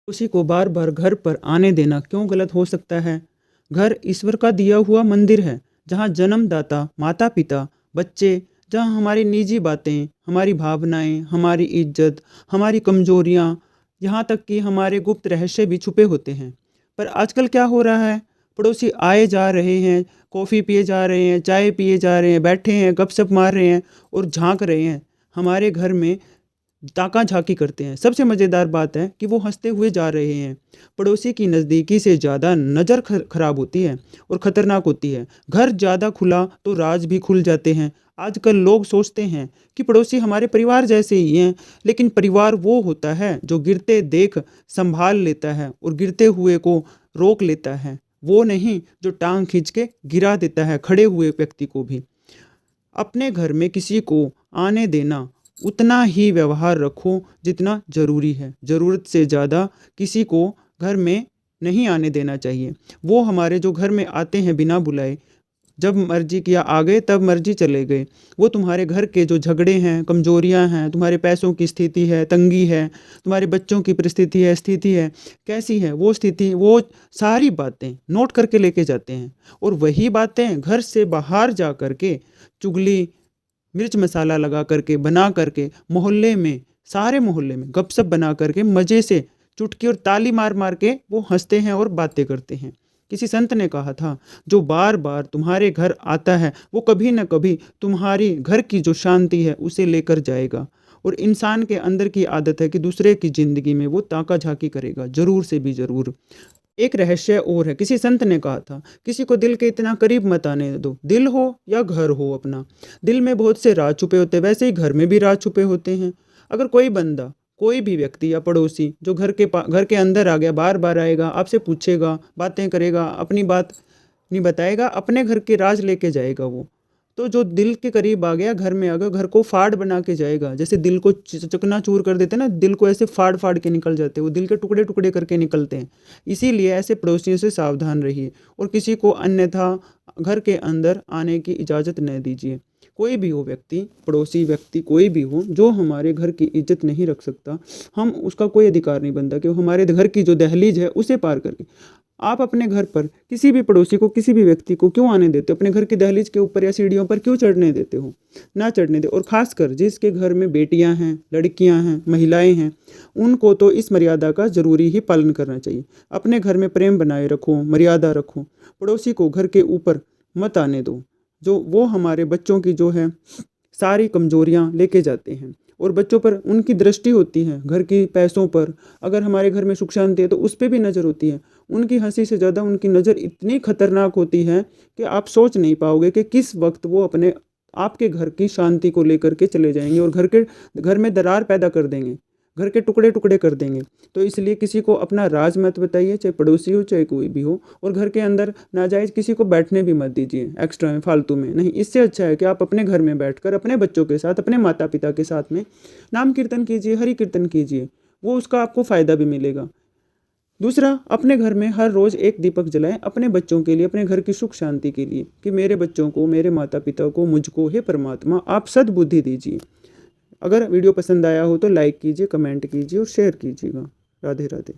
उसी को बार बार घर पर आने देना क्यों गलत हो सकता है? घर ईश्वर का दिया हुआ मंदिर है, जहाँ जन्मदाता, माता पिता, बच्चे, जहाँ हमारी निजी बातें, हमारी भावनाएं, हमारी इज्जत, हमारी कमजोरियाँ, यहाँ तक कि हमारे गुप्त रहस्य भी छुपे होते हैं। पर आजकल क्या हो रहा है? पड़ोसी आए जा रहे हैं, कॉफ़ी पिए जा रहे हैं, चाय पिए जा रहे हैं, बैठे हैं, गपशप मार रहे हैं और झांक रहे हैं हमारे घर में, ताका झाकी करते हैं। सबसे मज़ेदार बात है कि वो हंसते हुए जा रहे हैं। पड़ोसी की नज़दीकी से ज़्यादा नज़र खराब होती है और ख़तरनाक होती है। घर ज़्यादा खुला तो राज भी खुल जाते हैं। आजकल लोग सोचते हैं कि पड़ोसी हमारे परिवार जैसे ही हैं, लेकिन परिवार वो होता है जो गिरते देख संभाल लेता है और गिरते हुए को रोक लेता है, वो नहीं जो टांग खींच के गिरा देता है खड़े हुए व्यक्ति को भी। अपने घर में किसी को आने देना, उतना ही व्यवहार रखो जितना ज़रूरी है। ज़रूरत से ज़्यादा किसी को घर में नहीं आने देना चाहिए। वो हमारे जो घर में आते हैं बिना बुलाए, जब मर्जी किया आ गए, तब मर्जी चले गए। वो तुम्हारे घर के जो झगड़े हैं, कमजोरियां हैं, तुम्हारे पैसों की स्थिति है, तंगी है, तुम्हारे बच्चों की परिस्थिति है, स्थिति है, कैसी है वो स्थिति, वो सारी बातें नोट करके लेके जाते हैं। और वही बातें घर से बाहर जा करके चुगली, मिर्च मसाला लगा करके, बना करके, मोहल्ले में, सारे मोहल्ले में गपशप बना करके मज़े से चुटकी और ताली मार मार के वो हंसते हैं और बातें करते हैं। किसी संत ने कहा था, जो बार बार तुम्हारे घर आता है वो कभी न कभी तुम्हारी घर की जो शांति है उसे लेकर जाएगा। और इंसान के अंदर की आदत है कि दूसरे की ज़िंदगी में वो ताका झाकी करेगा, ज़रूर से भी ज़रूर। एक रहस्य और है, किसी संत ने कहा था, किसी को दिल के इतना करीब मत आने दो। दिल हो या घर हो अपना, दिल में बहुत से राज छुपे होते हैं, वैसे ही घर में भी राज छुपे होते हैं। अगर कोई बंदा, कोई भी व्यक्ति या पड़ोसी जो घर के अंदर आ गया, बार बार आएगा, आपसे पूछेगा, बातें करेगा, अपनी बात नहीं बताएगा, अपने घर के राज लेके जाएगा वो। तो जो दिल के करीब आ गया, घर में आ गया, घर को फाड़ बना के जाएगा। जैसे दिल को चकनाचूर कर देते हैं ना, दिल को ऐसे फाड़ फाड़ के निकल जाते हैं, वो दिल के टुकड़े टुकड़े करके निकलते हैं। इसीलिए ऐसे पड़ोसियों से सावधान रहिए और किसी को अन्यथा घर के अंदर आने की इजाज़त न दीजिए। कोई भी हो व्यक्ति, पड़ोसी व्यक्ति कोई भी हो, जो हमारे घर की इज्जत नहीं रख सकता, हम उसका कोई अधिकार नहीं बनता कि वो हमारे घर की जो दहलीज है उसे पार करके। आप अपने घर पर किसी भी पड़ोसी को, किसी भी व्यक्ति को क्यों आने देते हो? अपने घर की दहलीज के ऊपर या सीढ़ियों पर क्यों चढ़ने देते हो? ना चढ़ने दे। और ख़ासकर जिसके घर में बेटियां हैं, लड़कियां हैं, महिलाएं हैं, उनको तो इस मर्यादा का ज़रूरी ही पालन करना चाहिए। अपने घर में प्रेम बनाए रखो, मर्यादा रखो। पड़ोसी को घर के ऊपर मत आने दो, जो वो हमारे बच्चों की जो है सारी कमजोरियां लेके जाते हैं और बच्चों पर उनकी दृष्टि होती है। घर की पैसों पर, अगर हमारे घर में सुख शांति है तो उस पर भी नज़र होती है। उनकी हंसी से ज़्यादा उनकी नज़र इतनी खतरनाक होती है कि आप सोच नहीं पाओगे कि किस वक्त वो अपने आपके घर की शांति को लेकर के चले जाएंगे और घर में दरार पैदा कर देंगे, घर के टुकड़े टुकड़े कर देंगे। तो इसलिए किसी को अपना राज मत बताइए, चाहे पड़ोसी हो चाहे कोई भी हो। और घर के अंदर नाजायज़ किसी को बैठने भी मत दीजिए, एक्स्ट्रा में, फालतू में नहीं। इससे अच्छा है कि आप अपने घर में बैठकर अपने बच्चों के साथ, अपने माता पिता के साथ में नाम कीर्तन कीजिए, हरि कीर्तन कीजिए, वो उसका आपको फ़ायदा भी मिलेगा। दूसरा, अपने घर में हर रोज़ एक दीपक जलाएं अपने बच्चों के लिए, अपने घर की सुख शांति के लिए, कि मेरे बच्चों को, मेरे माता पिता को, मुझको हे परमात्मा आप सद्बुद्धि दीजिए। अगर वीडियो पसंद आया हो तो लाइक कीजिए, कमेंट कीजिए और शेयर कीजिएगा। राधे राधे।